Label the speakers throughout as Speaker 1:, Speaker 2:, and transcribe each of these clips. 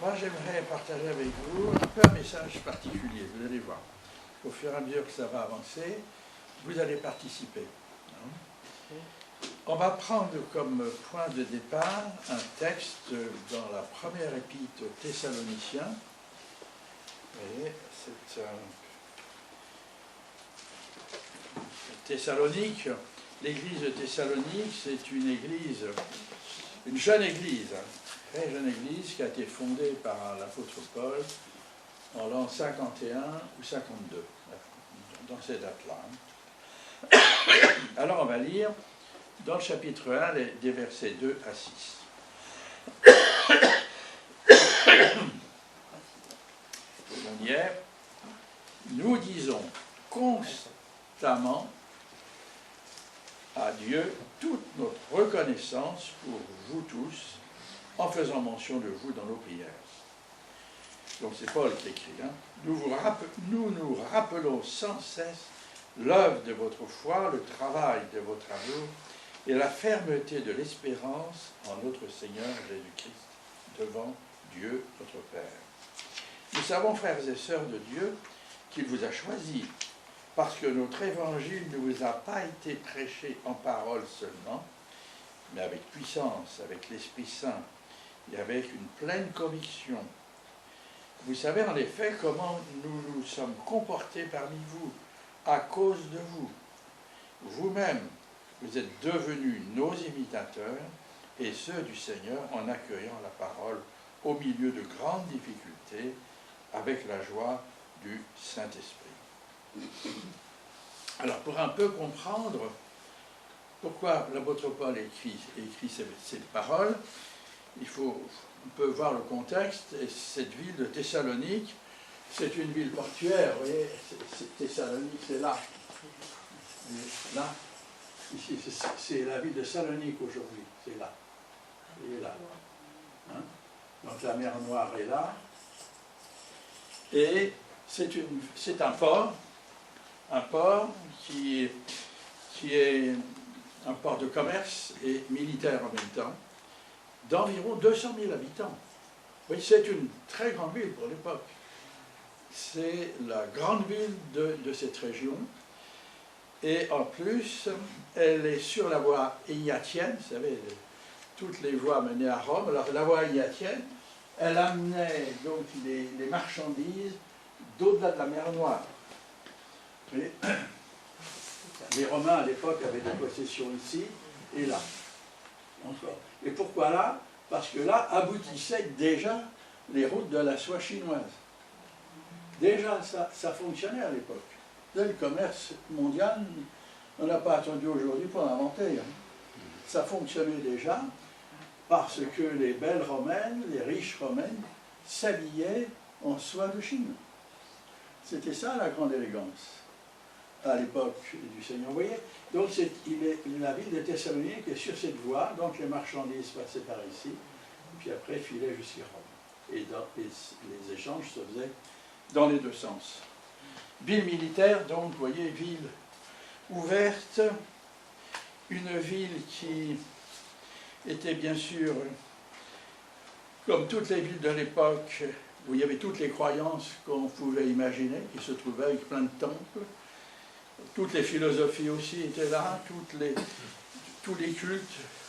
Speaker 1: Moi, j'aimerais partager avec vous un peu un message particulier, vous allez voir. Au fur et à mesure que ça va avancer, vous allez participer. On va prendre comme point de départ un texte dans la première épître aux Thessaloniciens. Vous voyez, c'est Thessalonique. L'église de Thessalonique, c'est une église, une jeune église, très jeune église qui a été fondée par l'apôtre Paul en l'an 51 ou 52, dans ces dates-là. Alors on va lire dans le chapitre 1 des versets 2 à 6. On y est. Nous disons constamment à Dieu toute notre reconnaissance pour vous tous, en faisant mention de vous dans nos prières. Donc c'est Paul qui écrit. Nous nous rappelons sans cesse l'œuvre de votre foi, le travail de votre amour et la fermeté de l'espérance en notre Seigneur Jésus-Christ devant Dieu notre Père. Nous savons, frères et sœurs de Dieu, qu'il vous a choisis, parce que notre évangile ne vous a pas été prêché en parole seulement, mais avec puissance, avec l'Esprit Saint et avec une pleine conviction. Vous savez en effet comment nous nous sommes comportés parmi vous, à cause de vous. Vous-même, vous êtes devenus nos imitateurs et ceux du Seigneur en accueillant la parole au milieu de grandes difficultés avec la joie du Saint-Esprit. Alors, pour un peu comprendre pourquoi l'apôtre Paul écrit ces paroles, on peut voir le contexte. Et cette ville de Thessalonique, c'est une ville portuaire. Vous voyez, Thessalonique, c'est là. Et là, ici, c'est la ville de Salonique aujourd'hui. C'est là. Et là. Hein? Donc la mer Noire est là. Et c'est un port qui est un port de commerce et militaire en même temps, d'environ 200 000 habitants. Oui, c'est une très grande ville pour l'époque. C'est la grande ville de cette région. Et en plus, elle est sur la voie égnatienne, vous savez, toutes les voies menaient à Rome. Alors la voie égnatienne, elle amenait donc les marchandises d'au-delà de la mer Noire. Et les Romains à l'époque avaient des possessions ici et là. Et pourquoi là? Parce que là aboutissaient déjà les routes de la soie chinoise. Déjà ça fonctionnait à l'époque. Le commerce mondial, on n'a pas attendu aujourd'hui pour l'inventer. Ça fonctionnait déjà parce que les belles romaines, les riches romaines, s'habillaient en soie de Chine. C'était ça la grande élégance à l'époque du Seigneur. Vous voyez, donc la ville de Thessalonique est sur cette voie, donc les marchandises passaient par ici, et puis après filaient jusqu'à Rome. Et les échanges se faisaient dans les deux sens. Ville militaire, donc, vous voyez, ville ouverte, une ville qui était bien sûr, comme toutes les villes de l'époque, où il y avait toutes les croyances qu'on pouvait imaginer, qui se trouvaient avec plein de temples. Toutes les philosophies aussi étaient là, tous les cultes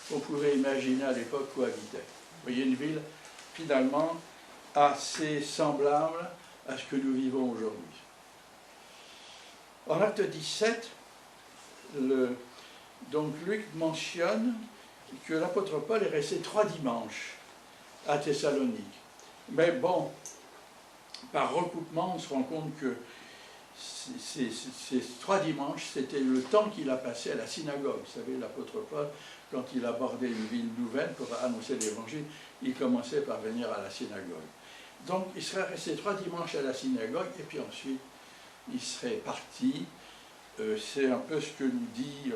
Speaker 1: qu'on pouvait imaginer à l'époque cohabitaient. Vous voyez, une ville, finalement, assez semblable à ce que nous vivons aujourd'hui. En acte 17, donc Luc mentionne que l'apôtre Paul est resté 3 dimanches à Thessalonique. Mais bon, par recoupement, on se rend compte que ces 3 dimanches, c'était le temps qu'il a passé à la synagogue. Vous savez, l'apôtre Paul, quand il abordait une ville nouvelle pour annoncer l'évangile, il commençait par venir à la synagogue. Donc, il serait resté 3 dimanches à la synagogue, et puis ensuite, il serait parti. C'est un peu ce que nous dit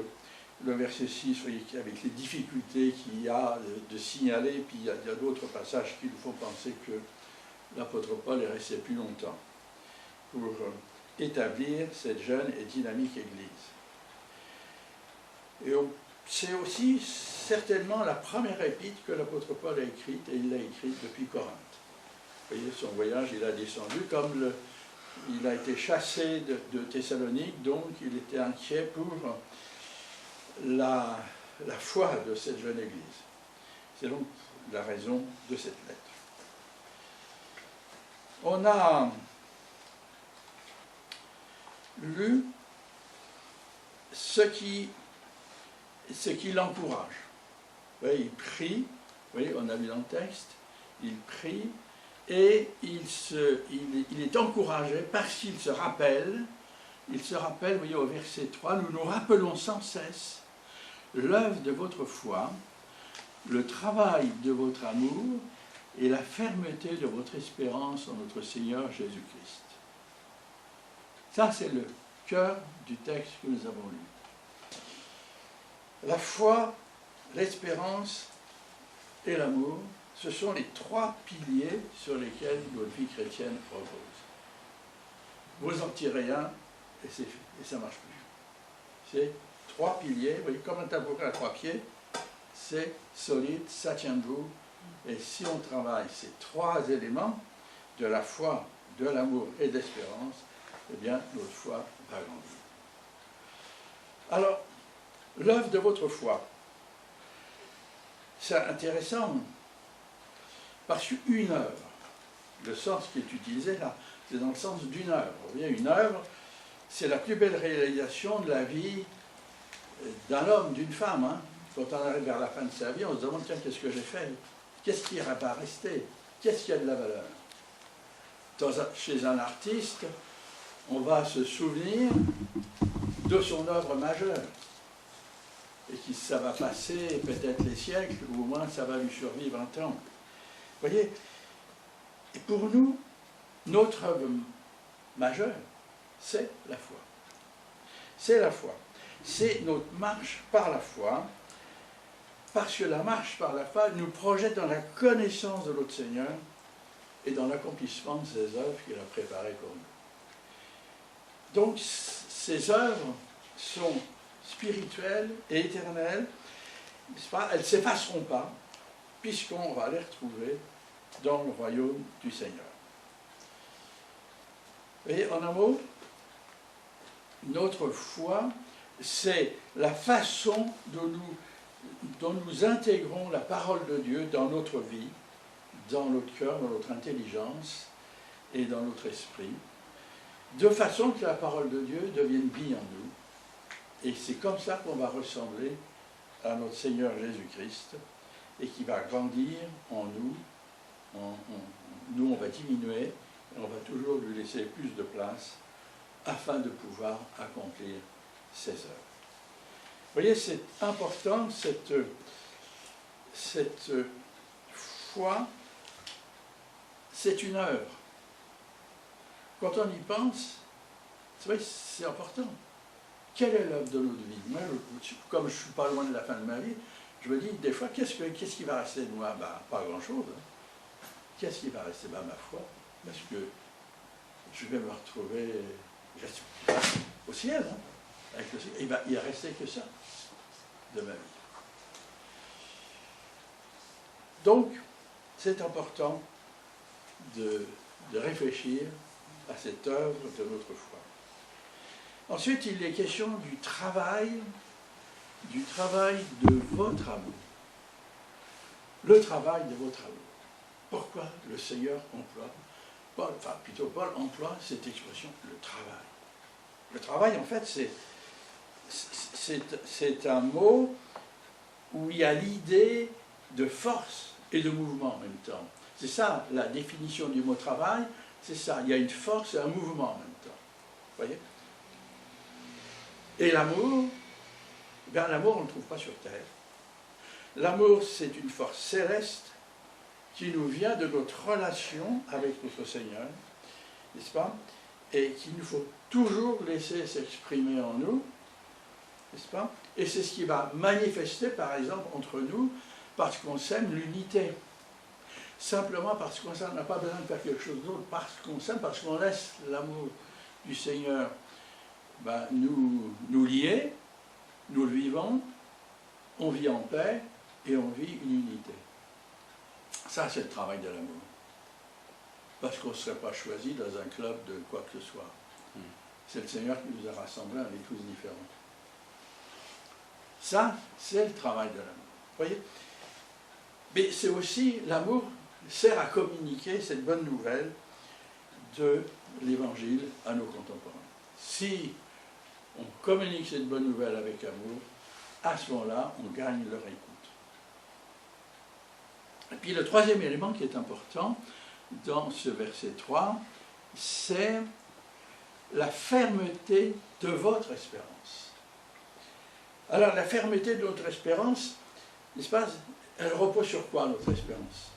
Speaker 1: le verset 6, avec les difficultés qu'il y a de signaler, puis il y a d'autres passages qui nous font penser que l'apôtre Paul est resté plus longtemps pour établir cette jeune et dynamique Église. Et c'est aussi certainement la première épître que l'apôtre Paul a écrite, et il l'a écrite depuis Corinthe. Vous voyez, son voyage, il a descendu comme il a été chassé de Thessalonique, donc il était inquiet pour la foi de cette jeune église. C'est donc la raison de cette lettre. On a lu ce qui l'encourage. Vous voyez, il prie, vous voyez, on a vu dans le texte, il prie, et il est encouragé parce qu'il se rappelle, vous voyez, au verset 3, nous nous rappelons sans cesse l'œuvre de votre foi, le travail de votre amour et la fermeté de votre espérance en notre Seigneur Jésus-Christ. Ça, c'est le cœur du texte que nous avons lu. La foi, l'espérance et l'amour, ce sont les trois piliers sur lesquels notre vie chrétienne repose. Vous en tirez un et ça ne marche plus. C'est trois piliers, vous voyez, comme un tabouret à trois pieds, c'est solide, ça tient debout. Et si on travaille ces trois éléments, de la foi, de l'amour et de l'espérance, eh bien, notre foi va grandir. Alors, l'œuvre de votre foi, c'est intéressant, parce qu'une œuvre, le sens qui est utilisé là, c'est dans le sens d'une œuvre. Vous voyez, une œuvre, c'est la plus belle réalisation de la vie d'un homme, d'une femme. Hein. Quand on arrive vers la fin de sa vie, on se demande, tiens, qu'est-ce que j'ai fait? Qu'est-ce qui va rester? Qu'est-ce qui a de la valeur? Chez un artiste, on va se souvenir de son œuvre majeure. Et que ça va passer peut-être les siècles, ou au moins ça va lui survivre un temps. Vous voyez, et pour nous, notre œuvre majeure, c'est la foi. C'est la foi. C'est notre marche par la foi, parce que la marche par la foi nous projette dans la connaissance de notre Seigneur et dans l'accomplissement de ses œuvres qu'il a préparées pour nous. Donc, ces œuvres sont spirituelles et éternelles, elles ne s'effaceront pas, puisqu'on va les retrouver dans le royaume du Seigneur. Vous voyez, en un mot, notre foi, c'est la façon dont nous intégrons la parole de Dieu dans notre vie, dans notre cœur, dans notre intelligence et dans notre esprit, de façon que la parole de Dieu devienne vie en nous. Et c'est comme ça qu'on va ressembler à notre Seigneur Jésus-Christ et qui va grandir en nous. Nous, on va diminuer et on va toujours lui laisser plus de place afin de pouvoir accomplir ses œuvres. Vous voyez, c'est important, cette foi, c'est une œuvre. Quand on y pense, c'est important. Quelle est l'œuvre de notre vie? Moi, comme je ne suis pas loin de la fin de ma vie, je me dis des fois, qu'est-ce qui va rester de moi? Ben, pas grand-chose. Hein. Qu'est-ce qui va rester? Ben, ma foi. Parce que je vais me retrouver au ciel. Hein, avec le ciel. Et ben, il ne restait que ça de ma vie. Donc, c'est important de réfléchir à cette œuvre de notre foi. Ensuite, il est question du travail de votre amour. Le travail de votre amour. Pourquoi le Seigneur emploie, Paul emploie cette expression, le travail. Le travail, en fait, c'est un mot où il y a l'idée de force et de mouvement en même temps. C'est ça, la définition du mot travail, c'est ça. Il y a une force et un mouvement en même temps. Vous voyez? Et l'amour, bien l'amour, on ne le trouve pas sur terre. L'amour, c'est une force céleste qui nous vient de notre relation avec notre Seigneur, n'est-ce pas? Et qu'il nous faut toujours laisser s'exprimer en nous, n'est-ce pas? Et c'est ce qui va manifester, par exemple, entre nous, parce qu'on s'aime l'unité. Simplement parce qu'on n'a pas besoin de faire quelque chose d'autre, parce qu'on s'aime, parce qu'on laisse l'amour du Seigneur nous lier, nous le vivons, on vit en paix et on vit une unité. Ça, c'est le travail de l'amour. parce qu'on ne serait pas choisi dans un club de quoi que ce soit. C'est le Seigneur qui nous a rassemblés, on est tous différents. Ça, c'est le travail de l'amour. Voyez? Mais c'est aussi, l'amour sert à communiquer cette bonne nouvelle de l'Évangile à nos contemporains. Si on communique cette bonne nouvelle avec amour, à ce moment-là, on gagne leur écoute. Et puis le troisième élément qui est important dans ce verset 3, c'est la fermeté de votre espérance. Alors la fermeté de notre espérance, n'est-ce pas, elle repose sur quoi notre espérance?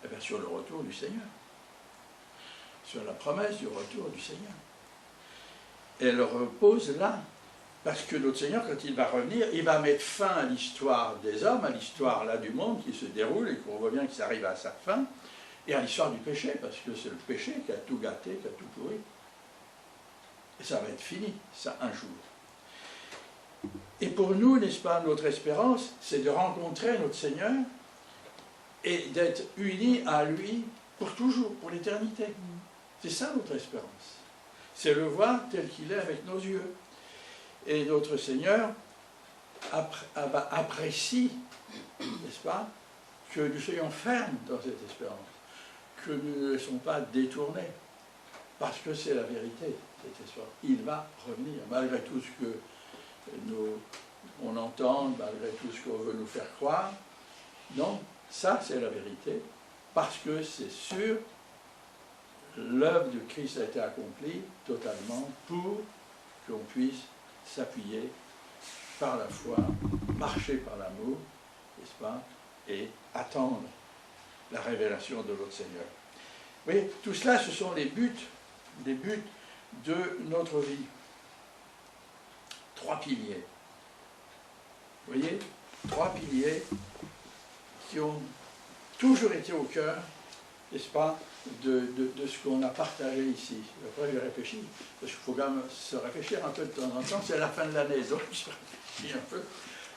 Speaker 1: Eh bien sur le retour du Seigneur, sur la promesse du retour du Seigneur. Et elle repose là, parce que notre Seigneur, quand il va revenir, il va mettre fin à l'histoire des hommes, à l'histoire là du monde qui se déroule et qu'on voit bien que ça arrive à sa fin, et à l'histoire du péché, parce que c'est le péché qui a tout gâté, qui a tout pourri. Et ça va être fini, ça, un jour. Et pour nous, n'est-ce pas, notre espérance, c'est de rencontrer notre Seigneur et d'être unis à lui pour toujours, pour l'éternité. C'est ça notre espérance. C'est le voir tel qu'il est avec nos yeux. Et notre Seigneur apprécie, n'est-ce pas, que nous soyons fermes dans cette espérance, que nous ne laissons pas détourner, parce que c'est la vérité, cette espérance. Il va revenir, malgré tout ce que on entend, malgré tout ce qu'on veut nous faire croire. Non, ça c'est la vérité, parce que c'est sûr, l'œuvre de Christ a été accomplie totalement pour qu'on puisse s'appuyer par la foi, marcher par l'amour, n'est-ce pas, et attendre la révélation de notre Seigneur. Vous voyez, tout cela, ce sont les buts de notre vie. 3 piliers. Vous voyez, 3 piliers qui ont toujours été au cœur, n'est-ce pas, de ce qu'on a partagé ici. Après, j'ai réfléchi, parce qu'il faut quand même se réfléchir un peu de temps en temps, c'est la fin de l'année, donc je réfléchis un peu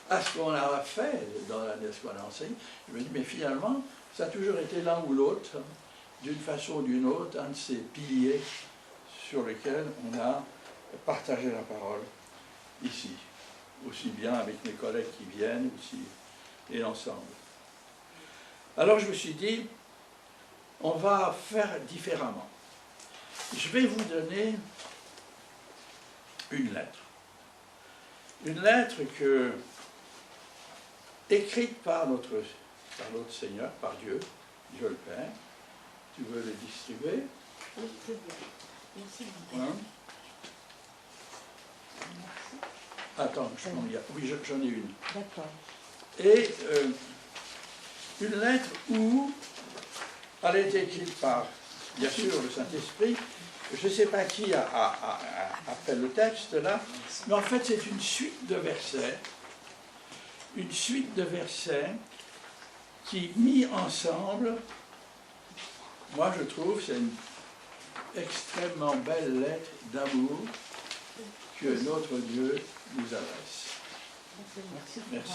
Speaker 1: à ce qu'on a fait dans l'année, ce qu'on a enseigné. Je me dis, mais finalement, ça a toujours été l'un ou l'autre, d'une façon ou d'une autre, un de ces piliers sur lesquels on a partagé la parole ici, aussi bien avec mes collègues qui viennent, aussi, et ensemble. Alors je me suis dit, on va faire différemment. Je vais vous donner une lettre. Une lettre écrite par notre Seigneur, par Dieu, Dieu le Père. Tu veux le distribuer?
Speaker 2: Oui, je veux. Merci.
Speaker 1: Hein? Attends, oui, j'en ai une.
Speaker 2: D'accord.
Speaker 1: Et une lettre où elle a été écrite par, bien sûr, le Saint-Esprit. Je ne sais pas qui a fait le texte là, mais en fait c'est une suite de versets. Une suite de versets qui, mis ensemble, moi je trouve c'est une extrêmement belle lettre d'amour que notre Dieu nous adresse. Merci.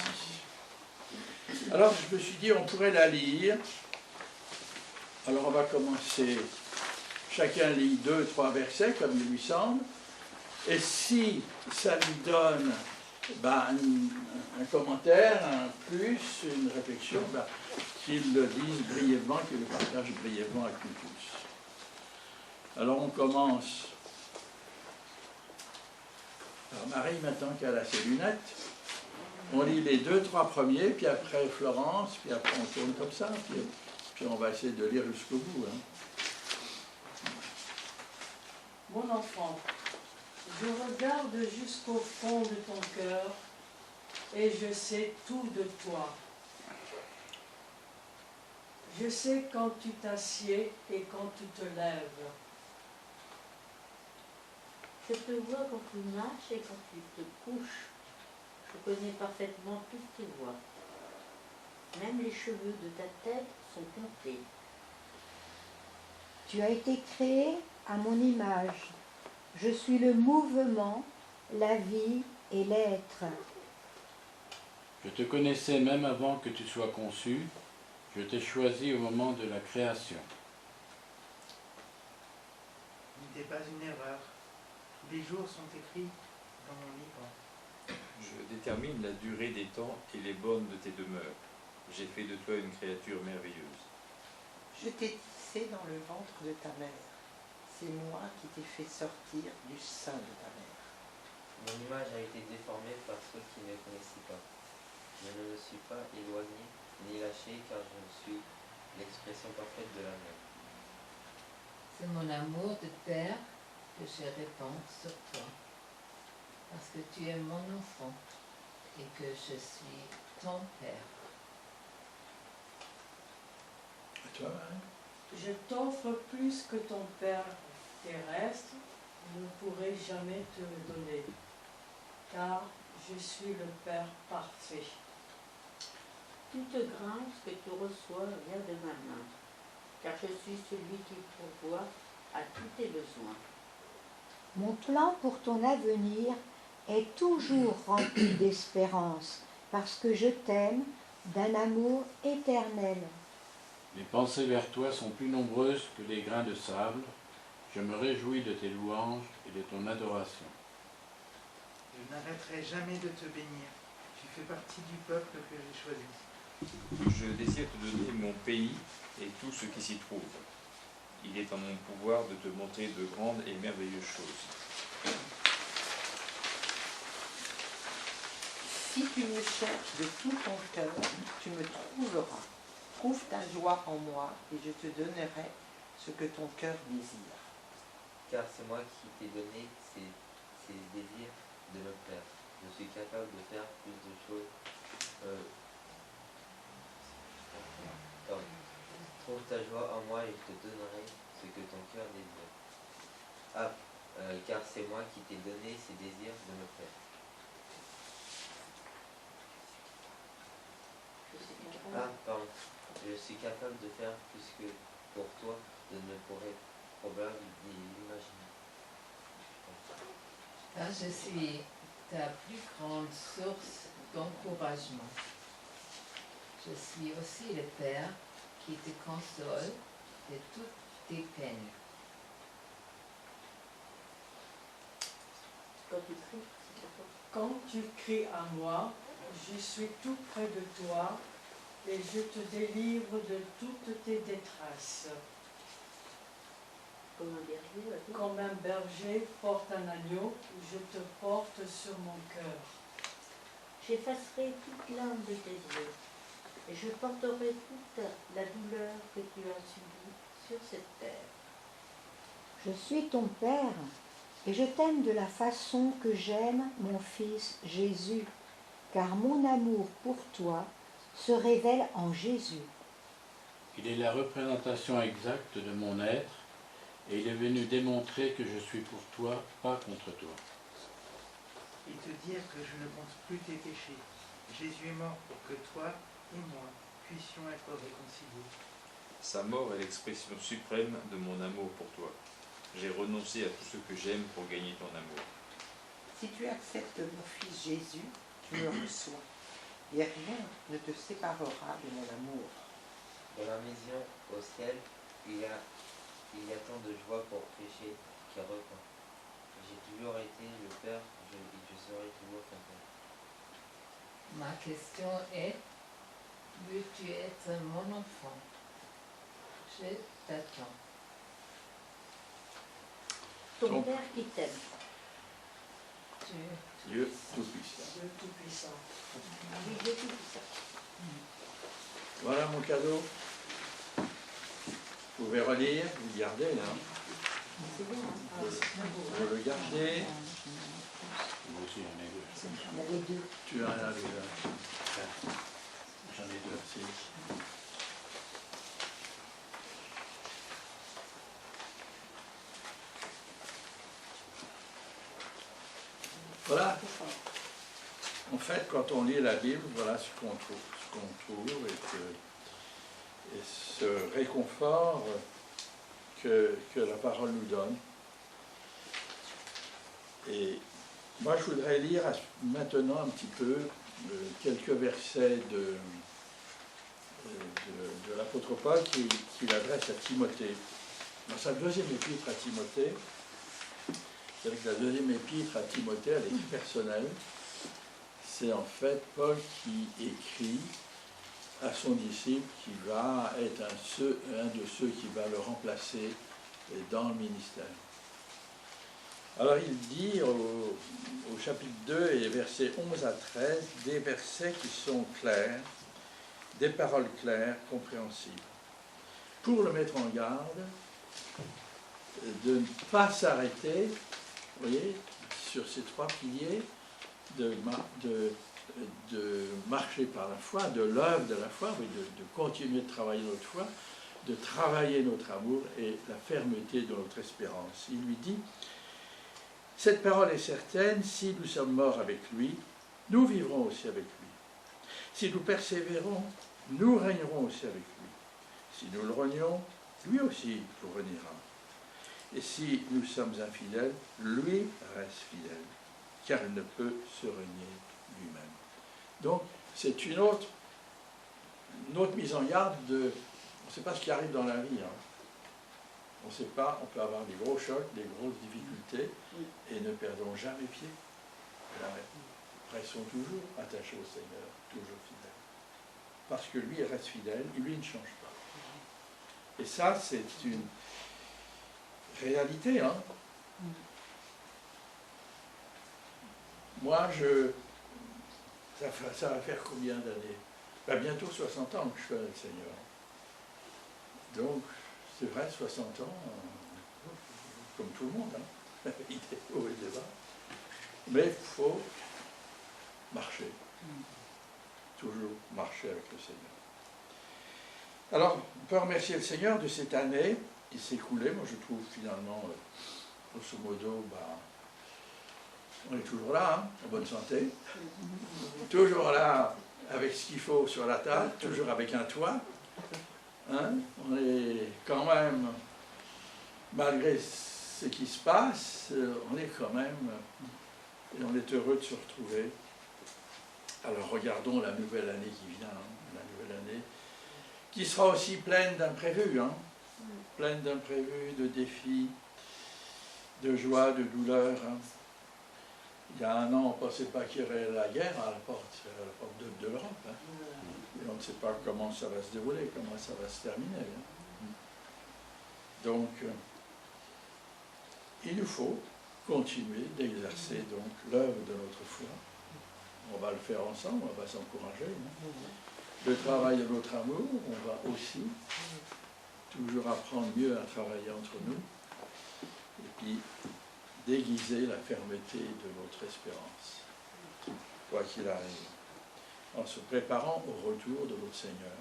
Speaker 1: Alors je me suis dit on pourrait la lire. Alors on va commencer, chacun lit 2 ou 3 versets comme il lui semble, et si ça lui donne un commentaire, un plus, une réflexion, qu'il le dise brièvement, qu'il le partage brièvement avec nous tous. Alors on commence par Marie maintenant qu'elle a ses lunettes. On lit les 2 ou 3 premiers, puis après Florence, puis après on tourne comme ça, puis on va essayer de lire jusqu'au bout. Hein.
Speaker 3: Mon enfant, je regarde jusqu'au fond de ton cœur et je sais tout de toi. Je sais quand tu t'assieds et quand tu te lèves.
Speaker 2: Je te vois quand tu marches et quand tu te couches. Je connais parfaitement toutes tes voies. Même les cheveux de ta tête sont comptés.
Speaker 4: Tu as été créé à mon image. Je suis le mouvement, la vie et l'être.
Speaker 5: Je te connaissais même avant que tu sois conçu. Je t'ai choisi au moment de la création.
Speaker 6: N'était pas une erreur. Tous les jours sont écrits dans mon livre.
Speaker 7: Je détermine la durée des temps et les bornes de tes demeures. J'ai fait de toi une créature merveilleuse.
Speaker 6: Je t'ai tissé dans le ventre de ta mère. C'est moi qui t'ai fait sortir du sein de ta mère.
Speaker 8: Mon image a été déformée par ceux qui ne connaissaient pas. Je ne me suis pas éloigné ni lâché car je suis l'expression parfaite de l'amour.
Speaker 9: C'est mon amour de père que je répands sur toi, parce que tu es mon enfant et que je suis ton père.
Speaker 1: Et toi, hein?
Speaker 3: Je t'offre plus que ton père terrestre ne pourrait jamais te donner, car je suis le Père parfait.
Speaker 2: Toute grâce que tu reçois vient de ma main, car je suis celui qui pourvoit à tous tes besoins.
Speaker 4: Mon plan pour ton avenir est toujours rempli d'espérance, parce que je t'aime d'un amour éternel.
Speaker 5: Les pensées vers toi sont plus nombreuses que les grains de sable. Je me réjouis de tes louanges et de ton adoration.
Speaker 6: Je n'arrêterai jamais de te bénir. Tu fais partie du peuple que j'ai choisi.
Speaker 7: Je désire te donner mon pays et tout ce qui s'y trouve. Il est en mon pouvoir de te montrer de grandes et merveilleuses choses.
Speaker 6: Si tu me cherches de tout ton cœur, tu me trouveras. Trouve ta joie en moi et je te donnerai ce que ton cœur désire.
Speaker 8: Car c'est moi qui t'ai donné ces désirs de me plaire. Je suis capable de faire plus de choses. Trouve ta joie en moi et je te donnerai ce que ton cœur désire. Car c'est moi qui t'ai donné ces désirs de me plaire. Je suis capable de faire plus que pour toi je ne pourrais probablement l'imaginer.
Speaker 9: Car je suis ta plus grande source d'encouragement. Je suis aussi le Père qui te console de toutes tes peines.
Speaker 2: Quand tu cries, c'est
Speaker 3: Quand tu cries
Speaker 2: d'accord.
Speaker 3: à moi, je suis tout près de toi et je te délivre de toutes tes détresses.
Speaker 2: Comme un berger, va dire.
Speaker 3: Comme un berger porte un agneau, je te porte sur mon cœur.
Speaker 2: J'effacerai toute larme de tes yeux, et je porterai toute la douleur que tu as subie sur cette terre.
Speaker 4: Je suis ton Père, et je t'aime de la façon que j'aime mon Fils Jésus, car mon amour pour toi se révèle en Jésus.
Speaker 5: Il est la représentation exacte de mon être, et il est venu démontrer que je suis pour toi, pas contre toi.
Speaker 6: Et te dire que je ne compte plus tes péchés. Jésus est mort pour que toi et moi puissions être réconciliés.
Speaker 7: Sa mort est l'expression suprême de mon amour pour toi. J'ai renoncé à tout ce que j'aime pour gagner ton amour.
Speaker 6: Si tu acceptes mon Fils Jésus, tu me reçois. Et rien ne te séparera de mon amour.
Speaker 8: Dans ma maison au ciel, il y a tant de joie pour pécher qui repent. J'ai toujours été le Père et je serai toujours ton Père.
Speaker 9: Ma question est, veux-tu être mon enfant? Je t'attends.
Speaker 2: Ton Père qui t'aime.
Speaker 1: Dieu Tout-Puissant.
Speaker 3: Dieu Tout-Puissant.
Speaker 2: Oui, Dieu Tout-Puissant.
Speaker 1: Voilà mon cadeau. Vous pouvez relire, vous le gardez là.
Speaker 2: C'est bien, hein.
Speaker 1: Vous le gardez.
Speaker 5: Moi aussi, j'en ai deux.
Speaker 4: J'en avais deux.
Speaker 1: Tu en as déjà.
Speaker 5: J'en ai deux.
Speaker 1: Merci. Voilà. En fait, quand on lit la Bible, voilà ce qu'on trouve et ce réconfort que la parole nous donne. Et moi, je voudrais lire maintenant un petit peu quelques versets de l'apôtre Paul qu'il adresse à Timothée. Dans sa deuxième épître à Timothée, c'est avec la deuxième épître à Timothée, elle est personnelle, c'est en fait Paul qui écrit à son disciple qui va être un de ceux qui va le remplacer dans le ministère. Alors il dit au chapitre 2 et versets 11 à 13, des versets qui sont clairs, des paroles claires, compréhensibles, pour le mettre en garde, de ne pas s'arrêter, vous voyez, sur ces trois piliers, de marcher par la foi, de l'œuvre de la foi, oui, de continuer de travailler notre foi, de travailler notre amour et la fermeté de notre espérance. Il lui dit, cette parole est certaine, si nous sommes morts avec lui, nous vivrons aussi avec lui. Si nous persévérons, nous régnerons aussi avec lui. Si nous le renions, lui aussi nous reniera. Et si nous sommes infidèles, lui reste fidèle, car il ne peut se renier lui-même. Donc, c'est une autre mise en garde de... On ne sait pas ce qui arrive dans la vie. Hein. On ne sait pas, on peut avoir des gros chocs, des grosses difficultés, et ne perdons jamais pied. Restons toujours attachés au Seigneur, toujours fidèles. Parce que lui reste fidèle, et lui ne change pas. Et ça, c'est une réalité. Hein. Moi, ça va faire combien d'années? Bientôt 60 ans que je suis avec le Seigneur. Donc, c'est vrai, 60 ans, comme tout le monde, hein. Il est haut et des bas. Mais il faut marcher. Toujours marcher avec le Seigneur. Alors, on peut remercier le Seigneur de cette année qui s'est écoulée. Moi, je trouve finalement, grosso modo, on est toujours là, hein, en bonne santé. Toujours là, avec ce qu'il faut sur la table, toujours avec un toit. Hein, on est quand même, malgré ce qui se passe, on est quand même, et on est heureux de se retrouver. Alors regardons la nouvelle année qui vient, hein, la nouvelle année, qui sera aussi pleine d'imprévus, hein, pleine d'imprévus, de défis, de joie, de douleur. Hein. Il y a un an, on ne pensait pas qu'il y aurait la guerre à la porte de l'Europe. Hein. Et on ne sait pas comment ça va se dérouler, comment ça va se terminer. Hein. Donc, il nous faut continuer d'exercer donc l'œuvre de notre foi. On va le faire ensemble, on va s'encourager. Hein. Le travail de notre amour, on va aussi toujours apprendre mieux à travailler entre nous. Et puis, déguiser la fermeté de notre espérance, quoi qu'il arrive, en se préparant au retour de notre Seigneur,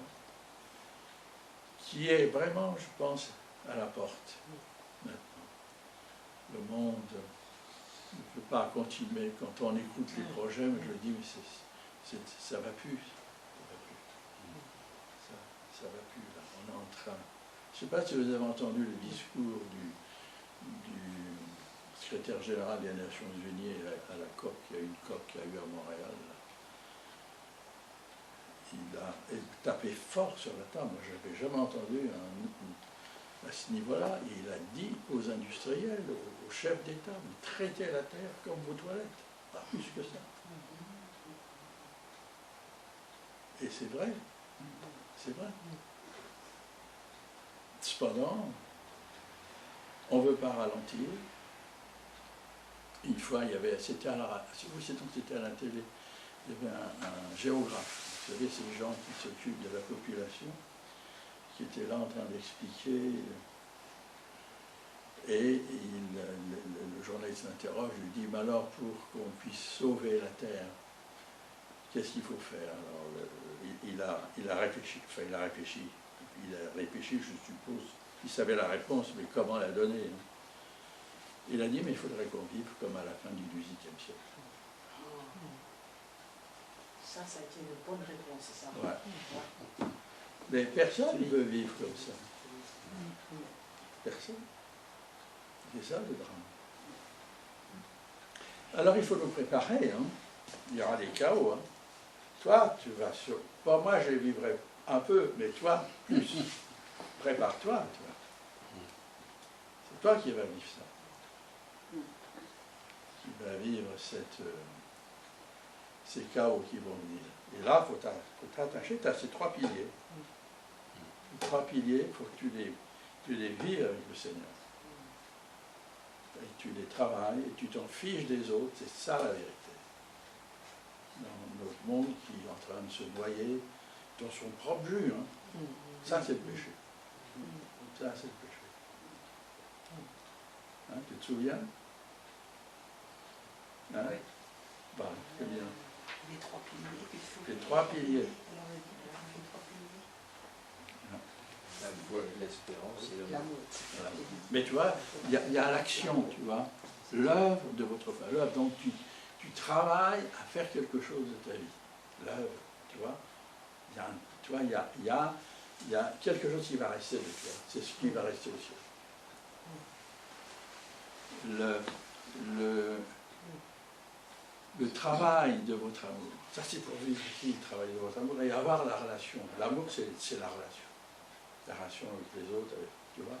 Speaker 1: qui est vraiment, je pense, à la porte maintenant. Le monde ne peut pas continuer. Quand on écoute les projets, je dis, mais ça ne va plus. Ça va plus, là. On est en train. Je ne sais pas si vous avez entendu le discours du secrétaire général des Nations Unies à la COP, il y a une COP qui a eu à Montréal. Là. Il a tapé fort sur la table. Moi, je n'avais jamais entendu à ce niveau-là. Il a dit aux industriels, aux chefs d'État, vous traitez la terre comme vos toilettes. Pas plus que ça. Et c'est vrai. C'est vrai. Cependant, on ne veut pas ralentir. Une fois, c'était à la télé, il y avait un géographe. Vous savez, ces gens qui s'occupent de la population, qui était là en train d'expliquer. Et le journaliste l'interroge, lui dit, mais alors pour qu'on puisse sauver la terre, qu'est-ce qu'il faut faire? Alors il a réfléchi, je suppose, il savait la réponse, mais comment la donner? Il a dit, mais il faudrait qu'on vive comme à la fin du XVIIIe siècle.
Speaker 3: Ça a été une bonne réponse, ça.
Speaker 1: Ouais. Mais personne ne veut vivre comme ça. Personne. C'est ça le drame. Alors il faut nous préparer. Hein. Il y aura des chaos. Hein. Toi, tu vas sur... Pour moi, je les vivrai un peu, mais toi, plus. Prépare-toi, toi. C'est toi qui vas vivre ça. Qui va vivre ces chaos qui vont venir. Et là, il faut t'attacher à ces 3 piliers. Les 3 piliers, il faut que tu les vives avec le Seigneur. Et tu les travailles et tu t'en fiches des autres, c'est ça la vérité. Dans notre monde qui est en train de se noyer dans son propre jus, hein. Ça c'est le péché. Ça c'est le péché. Hein, tu te souviens? Hein?
Speaker 8: Oui.
Speaker 1: Bah, c'est bien.
Speaker 6: Les 3 piliers qu'il faut.
Speaker 1: Les 3 piliers.
Speaker 7: La foi, l'espérance et l'amour.
Speaker 1: Voilà. Mais tu vois, il y a l'action, tu vois, l'œuvre de votre foi. L'œuvre, donc tu travailles à faire quelque chose de ta vie. L'œuvre, tu vois, il y a quelque chose qui va rester de toi. C'est ce qui va rester aussi. Le travail de votre amour, ça c'est pour vivre ici, le travail de votre amour, et avoir la relation. L'amour, c'est la relation. La relation avec les autres, avec, tu vois,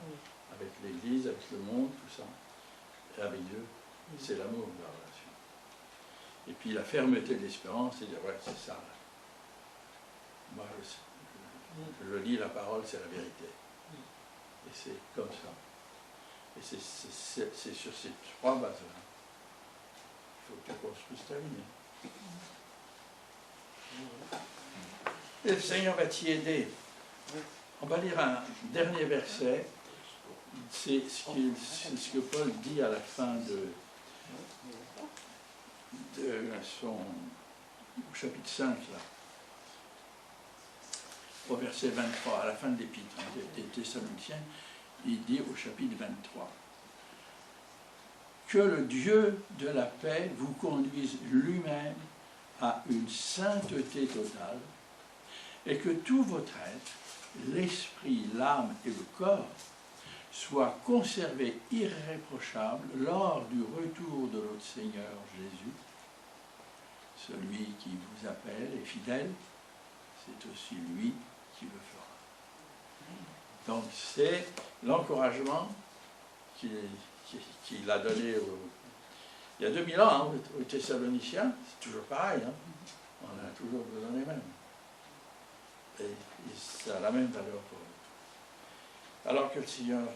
Speaker 1: avec l'Église, avec le monde, tout ça, et avec Dieu. C'est l'amour de la relation. Et puis la fermeté de l'espérance, c'est dire, ouais, c'est ça. Moi, je lis la parole, c'est la vérité. Et c'est comme ça. Et c'est sur ces 3 bases-là. Il faut que tu construises ta vie. Et le Seigneur va t'y aider. On va lire un dernier verset. C'est ce que Paul dit à la fin de son chapitre 5, là. Au verset 23, à la fin de l'épître des Thessaloniciens, il dit au chapitre 23 que le Dieu de la paix vous conduise lui-même à une sainteté totale et que tout votre être, l'esprit, l'âme et le corps, soient conservés irréprochables lors du retour de notre Seigneur Jésus. Celui qui vous appelle est fidèle, c'est aussi lui qui le fera. Donc c'est l'encouragement qu'il a donné il y a 2000 ans, hein, aux Thessaloniciens. C'est toujours pareil, hein. On a toujours besoin des mêmes. Et ça a la même valeur pour nous. Alors que le Seigneur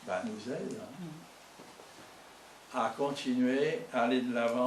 Speaker 1: nous aide, hein, à continuer à aller de l'avant